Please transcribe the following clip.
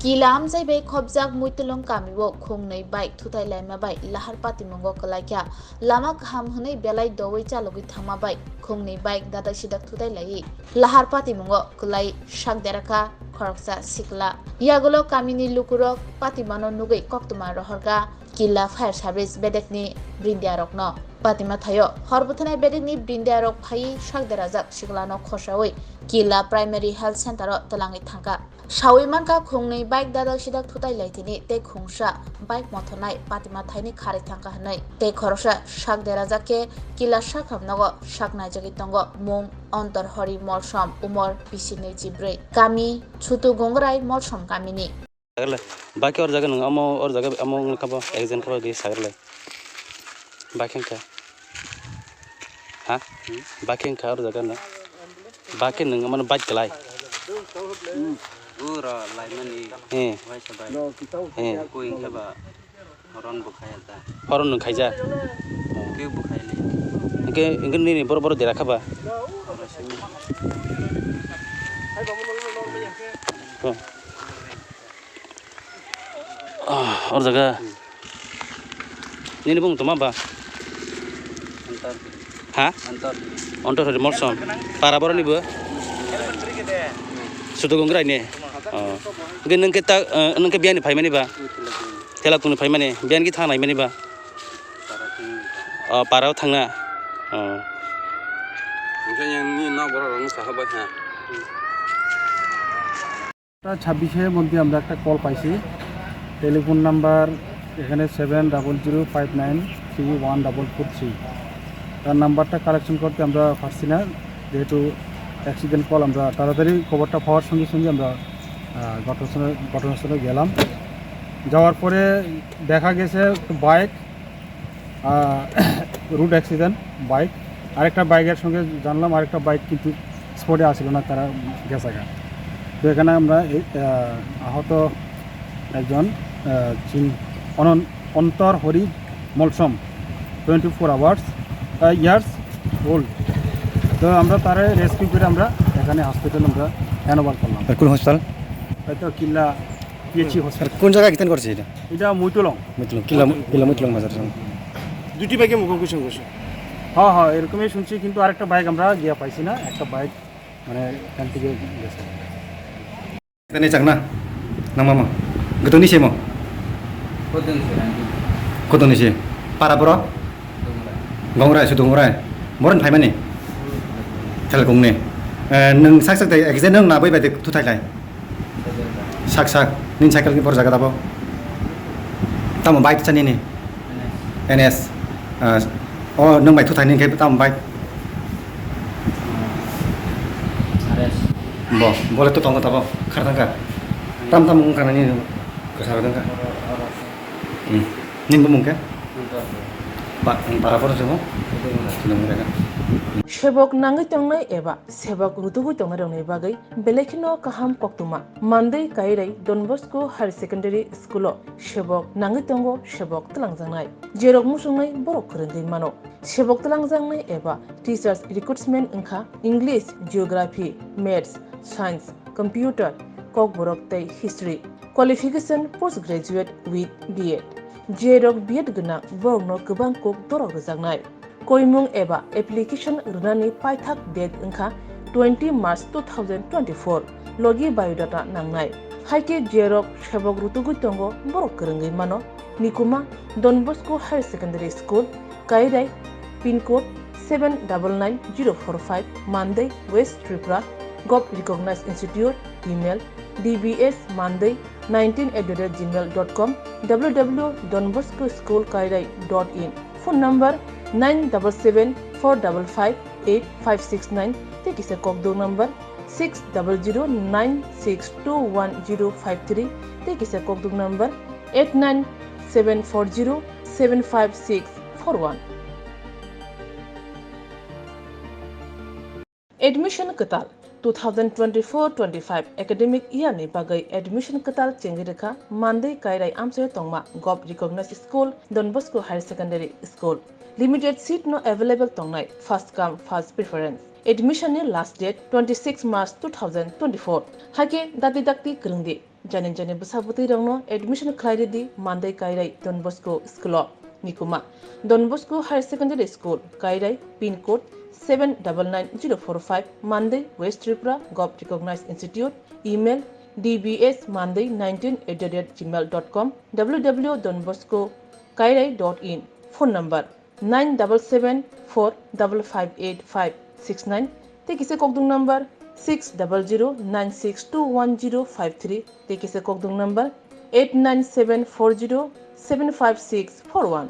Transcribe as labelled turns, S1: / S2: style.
S1: Kilam zai bai khobjak muitulong kamibo khongnei bai Thutaiwi ma bai lahar patimongo kalaikya lama kham hunei belai Dowi Chalokthani thangma bai khongnei bai Dadak Sidak Thutaiwi lahar patimongo kalai sak Derekha Khoroksa sikla yagulo kamini lukurok patimano nugai koktuma rohorga Kila Fire Service bedekni brindiarokno Patima thayo horbuthanai bedekni brindiarok phai sak derajak siklano khosawi Kila Primary Health Center talangi thangka Sawi manka khongnei bike Dadak Sidak Thutaiwi tini te khongsa bike mothonai Patima thaini khari thangka hanai te Khoroksa sak derajake Kila sakhamnago saknai jagi tongo mung ontor hori molsom umor bisini jibrei kami chutu gongrai molsom kamini
S2: बाकी और जगह नंगा अमो और जगह अमो कब exam कब दी सागर ले बाकी क्या हाँ बाकी क्या और जगह ना बाकी नंगा मन बाइक चलाए पूरा लाइमनी वैसे बाइक कोई क्या बा हॉर्न बुखाया था हॉर्न खाई जा क्यों बुखाया ले इनके नहीं बरो बरो देरा खबा और जगह ini bung tuma ba ha antar hari mosam para boro ni ba sudah gongrai ni gen nang kita nang ke bian ni phai mani ba tela kun phai mani bian ki thanai mani ba para thangna yang ni na boro rang sahaba ha
S3: 26 এর মধ্যে আমরা একটা call পাইছি telephone number এখানে 7005933143 তার নাম্বারটা collection করতে আমরা পারছি না যেহেতু অ্যাক্সিডেন্ট কল আমরা তাড়াতাড়ি খবরটা পাওয়ার সঙ্গে সঙ্গে আমরা ঘটনাস্থলে গেলাম যাওয়ার পরে দেখা গেছে বাইক রুট অ্যাক্সিডেন্ট বাইক আরেকটা বাইকের সঙ্গে জানলাম আরেকটা বাইক কিন্তু স্পটে আসছিল না তারা গেছে তো এখানে আমরা আহত একজন অন্তর হরি মলসম 24 ইয়ার্স ওল্ড তো আমরা তারে রেস্কিউ করে আমরা এখানে হসপিটাল আমরা হ্যান্ডওভার করলাম
S4: কোন হসপিটাল
S3: হয়তো কিল্লা পিএইচসি হসপিটাল
S4: কোন জায়গায় কিতেন করছে
S3: এটা মুইটুলং
S4: মুইটুলং বাজার
S3: দুটি বাইকে মুখোমুখি সংঘর্ষ হ্যাঁ হ্যাঁ এরকমই শুনছি কিন্তু আরেকটা বাইক আমরা গিয়া পাইছি না একটা বাইক মানে এখান থেকে গেছে
S4: এখানে চাক না নামামা গতনি সেমো কতনি সে পারা বড় গংরাই শুধু গংরাই মরন ফাই মানে তেল গংনে नों साक साक एक्सिडेन्ट नों नाबै बायदि थुथाइलाय साक साक निन साइकेल की पर जागा दाबो ताम बाइक चानि नि एनएस नों बाय थुथाइनि के ताम बाइक बोले तो तंग ताबो खारथांका ताम ताम मुंखानानि गोसारदोंका निन बुंके पाराफोर जों
S5: Sebok nangai tongnai eba sebok rutugui tongnai bagai belekino kaham koktuma Monday kairai Don Bosco Higher Secondary School sebok nangai tongo sebok telangjangnai jerok musungnai borok khorenggai mano sebok telangjangnai eba teachers recruitment engkha English Geography Maths Science Computer kok borok tei History qualification postgraduate with B.Ed jerok B.Ed gna borokno gobang kok dorok rejagnai Koimung eba application runani paithak date engkha 20 March 2024 logi biodata nangnai haike jerok sebok rutugui tongo borok khorenggai mano nikuma Don Bosco Higher Secondary School kairai pin code 799045 Monday West Tripura Gov Recognized Institute email dbsmonday19@gmail.com www.donboscoschoolkairai.in phone number 977455859 take is a kokdo number 6009621053 take is a kokdo number 897407561 Admission Katal 2024-25 academic year ni bagai admission katal Derekha Monday kairai amsoy tongma Gov Recognized School Don Bosco Higher Secondary School limited seat no available tongnai first come first preference admission ni last date 26 March 2024 hake dati dakti krungdi Janin jani busabuti rongno admission clarity Monday Kairai Don Bosco School Nikuma Don Bosco Higher Secondary School Kairai pin code 799045 Monday West Tripura Gov Recognized Institute email dbsmonday19@gmail.com www.donboscokairai.in phone number 9774558569 tekise kokdung number 60096211053 tekise kokdung number 89740756441